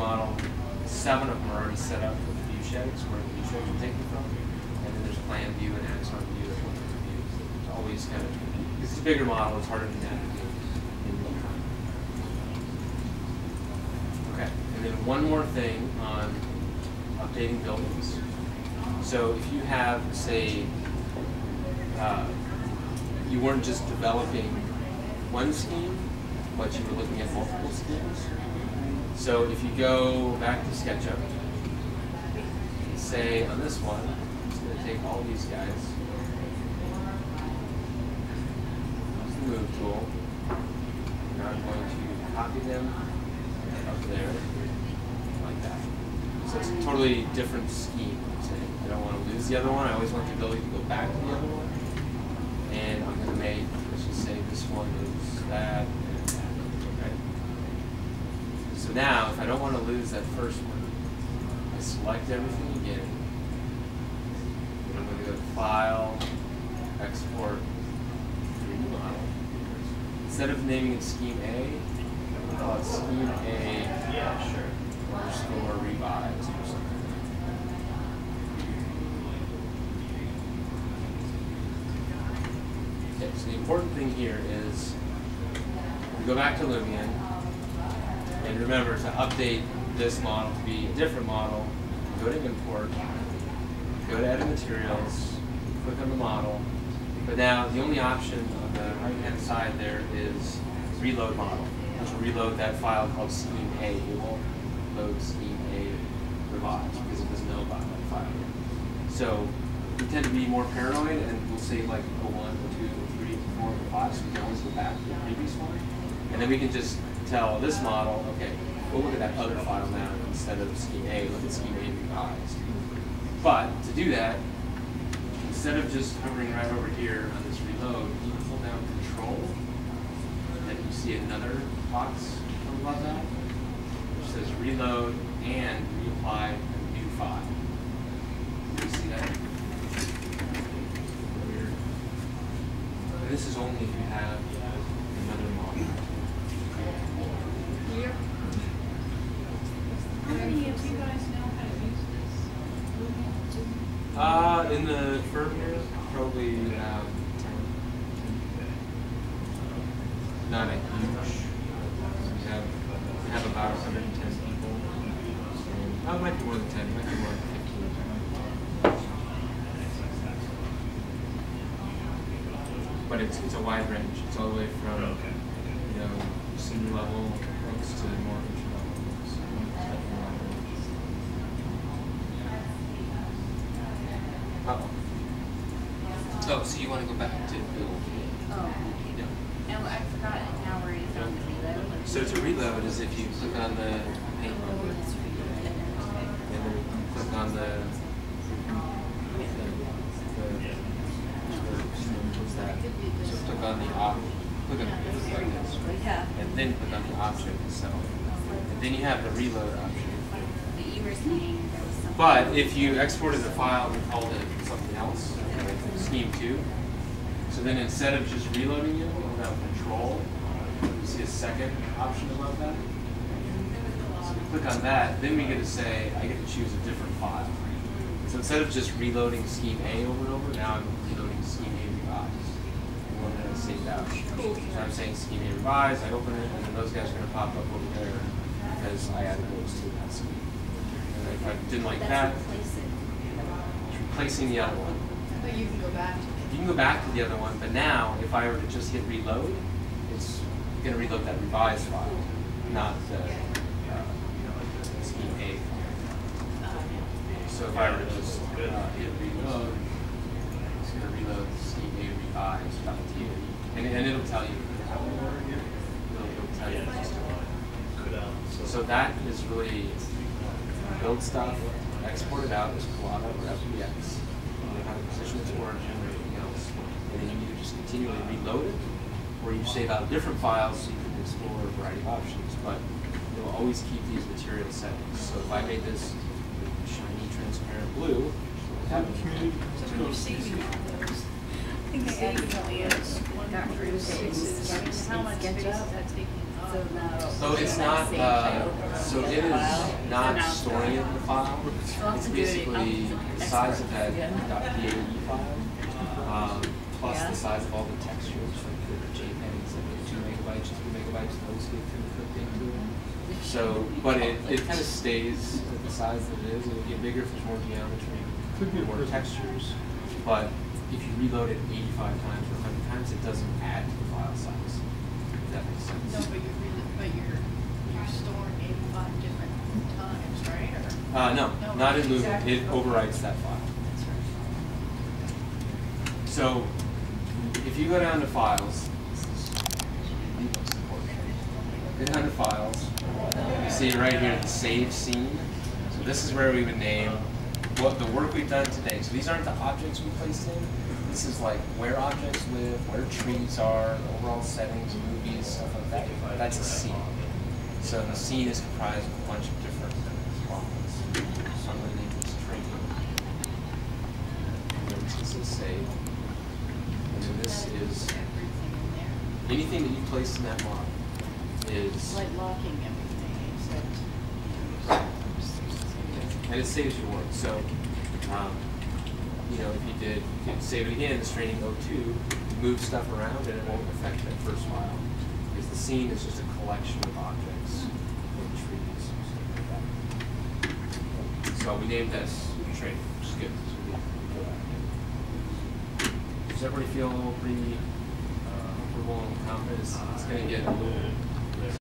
model, 7 of them are already set up with view sheds, where the view sheds are taken from. And then there's plan view and axon view and view. It's always kind of, because it's a bigger model, it's harder to navigate in real time. Okay, and then one more thing on updating buildings. So if you have, say, you weren't just developing one scheme, but you were looking at multiple schemes. So if you go back to SketchUp, and say on this one, I'm just going to take all these guys, use the move tool, and I'm going to copy them up there, like that. So it's a totally different scheme. I don't want to lose the other one. I always want the ability to go back to the other one. And I'm going to make, let's just say this one is that. Okay. So now, if I don't want to lose that first one, I select everything again. And I'm going to go to File, Export, 3D Model. Instead of naming it Scheme A, I'm going to call it Scheme A. Yeah, sure. Underscore revise or something. Okay, so the important thing here is we go back to Lumion, and remember to update this model to be a different model, go to Import, go to Edit Materials, click on the model, but now the only option on the right-hand side there is Reload Model, which will reload that file called Scheme A. It won't load Scheme A revised because it doesn't know about that file yet. So we tend to be more paranoid, and we'll say like 01, 02, 03, 04, 05, so we can always go back to the previous one. And then we can just tell this model, okay, we'll look at that other file now instead of Scheme A, look at Scheme A revised. But to do that, instead of just hovering right over here on this reload, you can pull down Control, and then you see another box above that, which says Reload and Reapply a new file. You see that? And this is only if you have another model. Here. How many of you guys know how to use this? In the firm here, probably 10. Not a huge. We have about 110 people. So, it might be more than 10. It might be more than 15. But it's a wide range. It's all the way from senior level folks to more entry level folks. Oh, so you want to go back to build? Oh. Yeah. And I forgot now where you found the reload. So to reload is if you click on the paint logo, and then you click on what's that? So click on the option, click on the like this, and then click on the option itself, and then you have the reload option. But you were saying there was something. But if you exported the file and called it something else, like Scheme 2, so then instead of just reloading it, we'll have Control. You see a second option above that? So we click on that, then we get to say, I get to choose a different file. So instead of just reloading Scheme A over and over, now I'm reloading Scheme A revised. The one that I saved out. Cool. So I'm saying Scheme A revised, I open it, and then those guys are going to pop up over there because I added those to that scheme. And if I didn't like that, it's replacing the other one. But you can go back to it. You can go back to the other one, but now if I were to just hit reload, it's going to reload that revised file, not the Scheme A file. So if I were to just hit reload, it's going to reload Scheme A revised.txt, and it'll tell you. It'll tell you. So that is really build stuff, export it out as Collada or FBX. You have a position its origin or anything else, and then you either just continually reload it, or you save out different files so you can explore a variety of options. But you'll always keep these material settings. So if I made this shiny, transparent blue, So when you're saving all those, I think it actually is 1 through 6 is how much space is that taking up? So now. So it's not, so it is not storing it in the file. It's basically the size of that .pae file, plus the size of all the textures, like the JPEGs, like 2 megabytes, 3 megabytes, those get encrypted into it. So, but it kind of stays at the size that it is. It'll get bigger if there's more geometry, more textures. But if you reload it 85 times or 100 times, it doesn't add to the file size. If that makes sense. No, but you're storing 85 different times, right? Or? No, not in Lumen. It overwrites that file. That's right. So if you go down to Files, you see right here the Save Scene. So this is where we would name what the work we've done today. So these aren't the objects we placed in. This is like where objects live, where trees are, overall settings, movies, stuff like that. That's a scene. So the scene is comprised of a bunch of different blocks. So I'm going to name this training. And then this is save. And then this is anything that you placed in that model is. It's like locking everything except. And it saves your work. So, you know, if you could save it again, this training 02, move stuff around and it won't affect that first file. Because the scene is just a collection of objects, or trees, stuff like that. So we named this training, which is good. So we go back. Does everybody feel pretty comfortable and confident? It's going to get a little